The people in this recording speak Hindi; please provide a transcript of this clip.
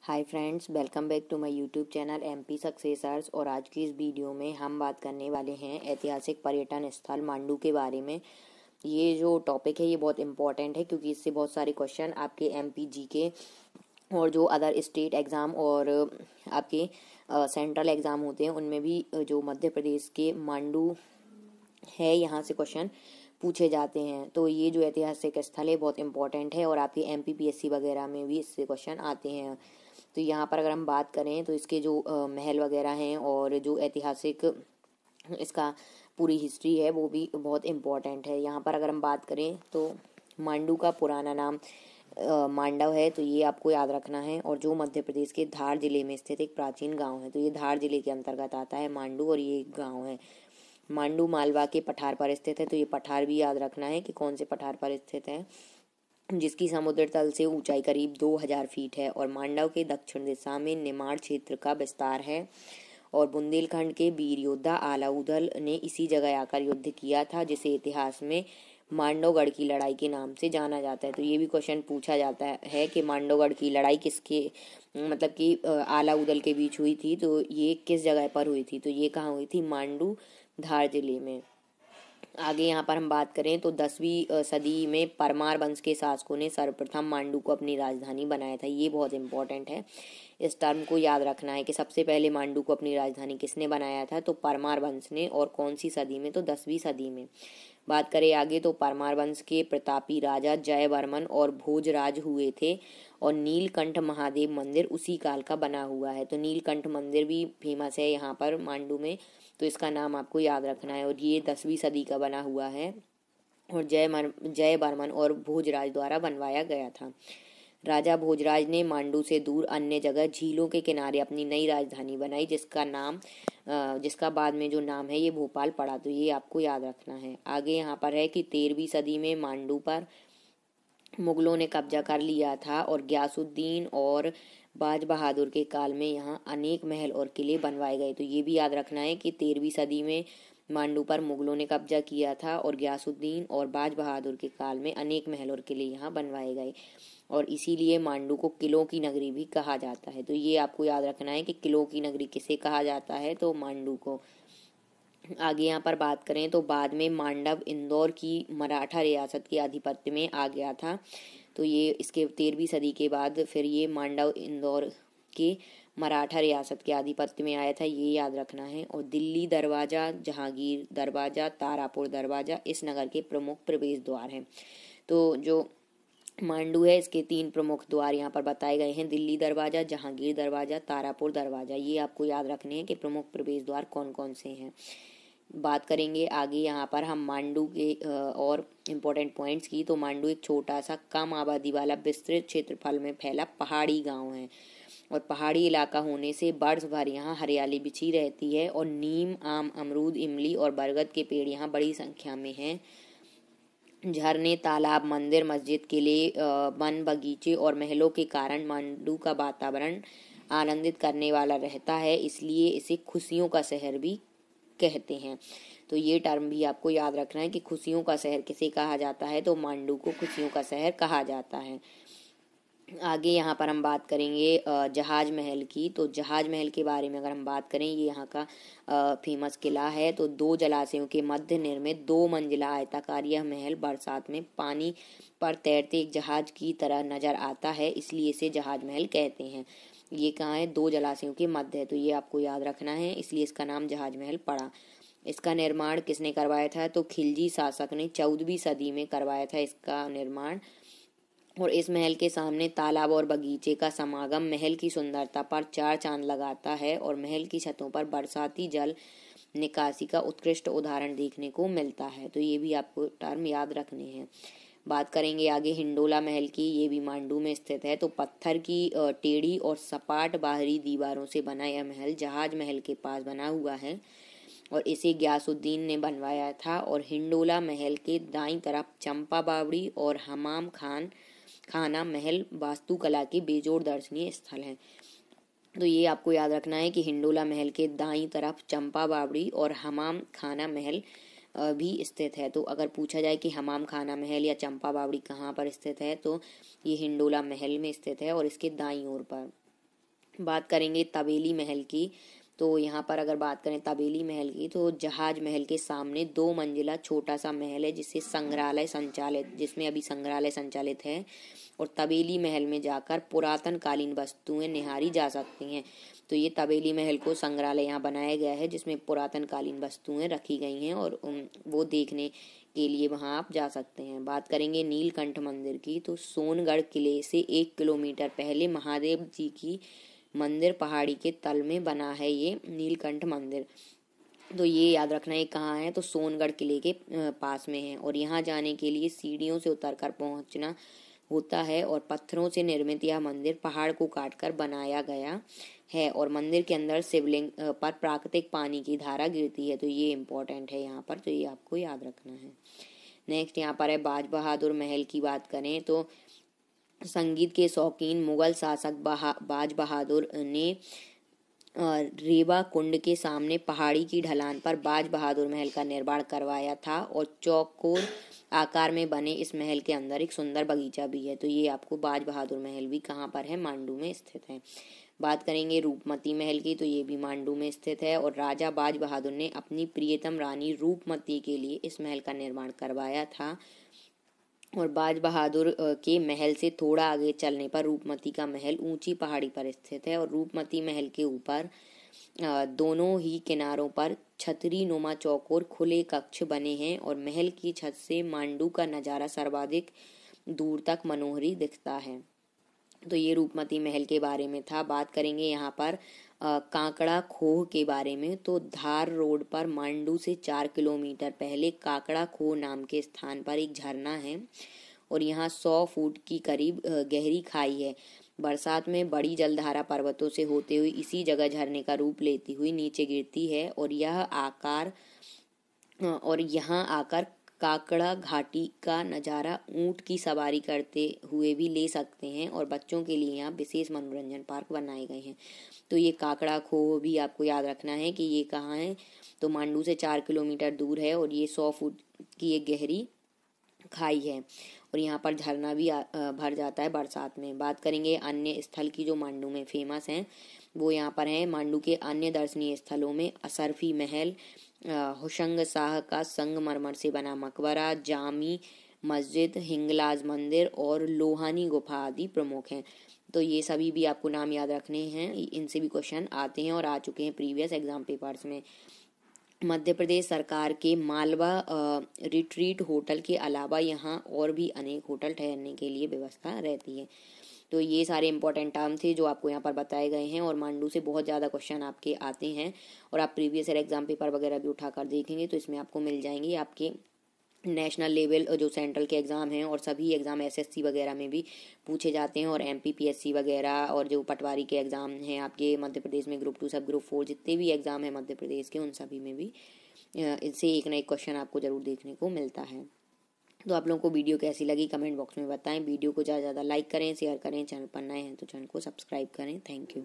Hi friends, welcome back to my YouTube channel MP successors. और आज की इस वीडियो में हम बात करने वाले हैं ऐतिहासिक पर्यटन स्थल मांडू के बारे में। ये जो टॉपिक है ये बहुत इंपॉर्टेंट है क्योंकि इससे बहुत सारे क्वेश्चन आपके एमपी जीके और जो अदर स्टेट एग्ज़ाम और आपके सेंट्रल एग्ज़ाम होते हैं उनमें भी जो मध्य प्रदेश के मांडू है यहाँ से क्वेश्चन पूछे जाते हैं। तो ये जो ऐतिहासिक स्थल है बहुत इंपॉर्टेंट है और आपके एमपीपीएससी वगैरह में भी इससे क्वेश्चन आते हैं। तो यहाँ पर अगर हम बात करें तो इसके जो महल वगैरह हैं और जो ऐतिहासिक इसका पूरी हिस्ट्री है वो भी बहुत इम्पोर्टेंट है। यहाँ पर अगर हम बात करें तो मांडू का पुराना नाम मांडव है, तो ये आपको याद रखना है। और जो मध्य प्रदेश के धार जिले में स्थित एक प्राचीन गांव है, तो ये धार जिले के अंतर्गत आता है मांडू और ये एक गाँव है। मांडू मालवा के पठार पर स्थित है, तो ये पठार भी याद रखना है कि कौन से पठार पर स्थित है, जिसकी समुद्र तल से ऊंचाई करीब 2000 फीट है। और मांडव के दक्षिण दिशा में निमाड़ क्षेत्र का विस्तार है। और बुंदेलखंड के वीर योद्धा आलाउदल ने इसी जगह आकर युद्ध किया था, जिसे इतिहास में मांडवगढ़ की लड़ाई के नाम से जाना जाता है। तो ये भी क्वेश्चन पूछा जाता है कि मांडवगढ़ की लड़ाई किसके मतलब कि आलाउदल के बीच हुई थी, तो ये किस जगह पर हुई थी, तो ये कहाँ हुई थी, मांडू धार जिले में। आगे यहाँ पर हम बात करें तो 10वीं सदी में परमार वंश के शासकों ने सर्वप्रथम मांडू को अपनी राजधानी बनाया था। ये बहुत इंपॉर्टेंट है, इस टर्म को याद रखना है कि सबसे पहले मांडू को अपनी राजधानी किसने बनाया था, तो परमार वंश ने। और कौन सी सदी में, तो 10वीं सदी में। बात करें आगे तो परमार वंश के प्रतापी राजा जयवर्मन और भोजराज हुए थे। और नीलकंठ महादेव मंदिर उसी काल का बना हुआ है, तो नीलकंठ मंदिर भी फेमस है यहाँ पर मांडू में, तो इसका नाम आपको याद रखना है। और ये 10वीं सदी का बना हुआ है और जयवर्मन और भोजराज द्वारा बनवाया गया था। राजा भोजराज ने मांडू से दूर अन्य जगह झीलों के किनारे अपनी नई राजधानी बनाई, जिसका बाद में जो नाम है ये भोपाल पड़ा, तो ये आपको याद रखना है। आगे यहाँ पर है कि 13वीं सदी में मांडू पर मुगलों ने कब्जा कर लिया था और गयासुद्दीन और बाज बहादुर के काल में यहाँ अनेक महल और किले बनवाए गए। तो ये भी याद रखना है कि 13वीं सदी में मांडू पर मुगलों ने कब्जा किया था और गयासुद्दीन और बाज बहादुर के काल में अनेक महल और किले यहाँ बनवाए गए और इसीलिए मांडू को किलों की नगरी भी कहा जाता है। तो ये आपको याद रखना है कि किलों की नगरी किसे कहा जाता है, तो मांडू को। आगे यहाँ पर बात करें तो बाद में मांडव इंदौर की मराठा रियासत के आधिपत्य में आ गया था। तो ये इसके 13वीं सदी के बाद फिर ये मांडव इंदौर के मराठा रियासत के आधिपत्य में आया था, ये याद रखना है। और दिल्ली दरवाजा, जहांगीर दरवाजा, तारापुर दरवाजा इस नगर के प्रमुख प्रवेश द्वार हैं। तो जो मांडू है इसके 3 प्रमुख द्वार यहाँ पर बताए गए हैं, दिल्ली दरवाजा, जहांगीर दरवाजा, तारापुर दरवाजा। ये आपको याद रखने हैं कि प्रमुख प्रवेश द्वार कौन कौन से हैं। बात करेंगे आगे यहाँ पर हम मांडू के और इम्पोर्टेंट पॉइंट्स की। तो मांडू एक छोटा सा कम आबादी वाला विस्तृत क्षेत्रफल में फैला पहाड़ी गांव है और पहाड़ी इलाका होने से वर्ष भर यहाँ हरियाली बिछी रहती है और नीम, आम, अमरूद, इमली और बरगद के पेड़ यहाँ बड़ी संख्या में हैं। झरने, तालाब, मंदिर, मस्जिद, किले, वन, बगीचे और महलों के कारण मांडू का वातावरण आनंदित करने वाला रहता है, इसलिए इसे खुशियों का शहर भी कहते हैं। तो ये टर्म भी आपको याद रखना है कि खुशियों का शहर किसे कहा जाता है, तो मांडू को खुशियों का शहर कहा जाता है। आगे यहाँ पर हम बात करेंगे जहाज महल की। तो जहाज महल के बारे में अगर हम बात करें, ये यहाँ का फेमस किला है। तो 2 जलाशयों के मध्य निर्मित 2 मंजिला आयताकार यह महल बरसात में पानी पर तैरते एक जहाज की तरह नजर आता है, इसलिए इसे जहाज महल कहते हैं। ये कहाँ है, 2 जलाशयों के मध्य है, तो ये आपको याद रखना है, इसलिए इसका नाम जहाज महल पड़ा। इसका निर्माण किसने करवाया था, तो खिलजी शासक ने 14वीं सदी में करवाया था इसका निर्माण। और इस महल के सामने तालाब और बगीचे का समागम महल की सुंदरता पर 4 चांद लगाता है और महल की छतों पर बरसाती जल निकासी का उत्कृष्ट उदाहरण देखने को मिलता है। तो ये भी आपको टर्म याद रखने हैं। बात करेंगे आगे हिंडोला महल की, ये भी मांडू में स्थित है। तो पत्थर की टेढ़ी और सपाट बाहरी दीवारों से बना यह महल जहाज महल के पास बना हुआ है और इसे गयासुद्दीन ने बनवाया था। और हिंडोला महल के दाईं तरफ चंपा बावड़ी और हमाम खाना महल वास्तुकला के बेजोड़ दर्शनीय स्थल हैं। तो ये आपको याद रखना है कि हिंडोला महल के दाईं तरफ चंपा बावड़ी और हमाम खाना महल भी स्थित है। तो अगर पूछा जाए कि हमाम खाना महल या चंपा बावड़ी कहाँ पर स्थित है, तो ये हिंडोला महल में स्थित है और इसके दाईं ओर पर। बात करेंगे तबेली महल की। तो यहाँ पर अगर बात करें तबेली महल की, तो जहाज महल के सामने 2 मंजिला छोटा सा महल है जिसमें अभी संग्रहालय संचालित है। और तबेली महल में जाकर पुरातन कालीन वस्तुएं निहारी जा सकती हैं। तो ये तबेली महल को संग्रहालय यहाँ बनाया गया है जिसमें पुरातन कालीन वस्तुएं रखी गई हैं और वो देखने के लिए वहाँ आप जा सकते हैं। बात करेंगे नीलकंठ मंदिर की। तो सोनगढ़ किले से 1 किलोमीटर पहले महादेव जी की मंदिर पहाड़ी के तल में बना है ये नीलकंठ मंदिर। तो ये याद रखना है कहाँ है, तो सोनगढ़ किले के पास में है। और यहाँ जाने के लिए सीढ़ियों से उतरकर पहुँचना होता है और पत्थरों से निर्मित यह मंदिर पहाड़ को काटकर बनाया गया है। और मंदिर के अंदर शिवलिंग पर प्राकृतिक पानी की धारा गिरती है। तो ये इम्पोर्टेंट है यहाँ पर, तो ये आपको याद रखना है। नेक्स्ट यहाँ पर है बाज बहादुर महल की बात करें तो संगीत के शौकीन मुगल शासक बाज बहादुर ने रेवा कुंड के सामने पहाड़ी की ढलान पर बाज बहादुर महल का निर्माण करवाया था। और चौकोर आकार में बने इस महल के अंदर एक सुंदर बगीचा भी है। तो ये आपको बाज बहादुर महल भी कहाँ पर है, मांडू में स्थित है। बात करेंगे रूपमती महल की, तो ये भी मांडू में स्थित है। और राजा बाज बहादुर ने अपनी प्रियतम रानी रूपमती के लिए इस महल का निर्माण करवाया था। और बाज बहादुर के महल से थोड़ा आगे चलने पर रूपमती का महल ऊंची पहाड़ी पर स्थित है। और रूपमती महल के ऊपर दोनों ही किनारों पर छतरी नुमा चौकोर खुले कक्ष बने हैं। और महल की छत से मांडू का नज़ारा सर्वाधिक दूर तक मनोहरी दिखता है। तो ये रूपमती महल के बारे में था। बात करेंगे यहाँ पर काकड़ा खोह के बारे में। तो धार रोड पर मांडू से 4 किलोमीटर पहले काकड़ा खोह नाम के स्थान पर एक झरना है। और यहाँ 100 फुट की करीब गहरी खाई है। बरसात में बड़ी जलधारा पर्वतों से होते हुए इसी जगह झरने का रूप लेती हुई नीचे गिरती है। और यहाँ आकर काकड़ा घाटी का नज़ारा ऊंट की सवारी करते हुए भी ले सकते हैं। और बच्चों के लिए यहाँ विशेष मनोरंजन पार्क बनाए गए हैं। तो ये काकड़ा खोह भी आपको याद रखना है कि ये कहाँ है, तो मांडू से 4 किलोमीटर दूर है। और ये 100 फुट की एक गहरी खाई है। और यहाँ पर झरना भी भर जाता है बरसात में। बात करेंगे अन्य स्थल की जो मांडू में फेमस हैं, वो यहाँ पर हैं। मांडू के अन्य दर्शनीय स्थलों में असरफी महल, हुशंग शाह का संगमरमर से बना मकबरा, जामी मस्जिद, हिंगलाज मंदिर और लोहानी गुफा आदि प्रमुख हैं। तो ये सभी भी आपको नाम याद रखने हैं, इनसे भी क्वेश्चन आते हैं और आ चुके हैं प्रीवियस एग्जाम पेपर्स में। मध्य प्रदेश सरकार के मालवा रिट्रीट होटल के अलावा यहाँ और भी अनेक होटल ठहरने के लिए व्यवस्था रहती है। तो ये सारे इंपॉर्टेंट टर्म थे जो आपको यहाँ पर बताए गए हैं। और मांडू से बहुत ज़्यादा क्वेश्चन आपके आते हैं और आप प्रीवियस ईयर एग्जाम पेपर वगैरह भी उठाकर देखेंगे तो इसमें आपको मिल जाएंगे आपके नेशनल लेवल जो सेंट्रल के एग्ज़ाम हैं। और सभी एग्ज़ाम एसएससी वगैरह में भी पूछे जाते हैं। और एमपीपीएससी वगैरह और जो पटवारी के एग्ज़ाम हैं आपके मध्य प्रदेश में, ग्रुप 2 सब ग्रुप 4 जितने भी एग्ज़ाम हैं मध्य प्रदेश के, उन सभी में भी इससे एक ना एक क्वेश्चन आपको ज़रूर देखने को मिलता है। तो आप लोगों को वीडियो कैसी लगी कमेंट बॉक्स में बताएं। वीडियो को ज़्यादा से ज़्यादा लाइक करें, शेयर करें। चैनल पर नए हैं तो चैनल को सब्सक्राइब करें। Thank you.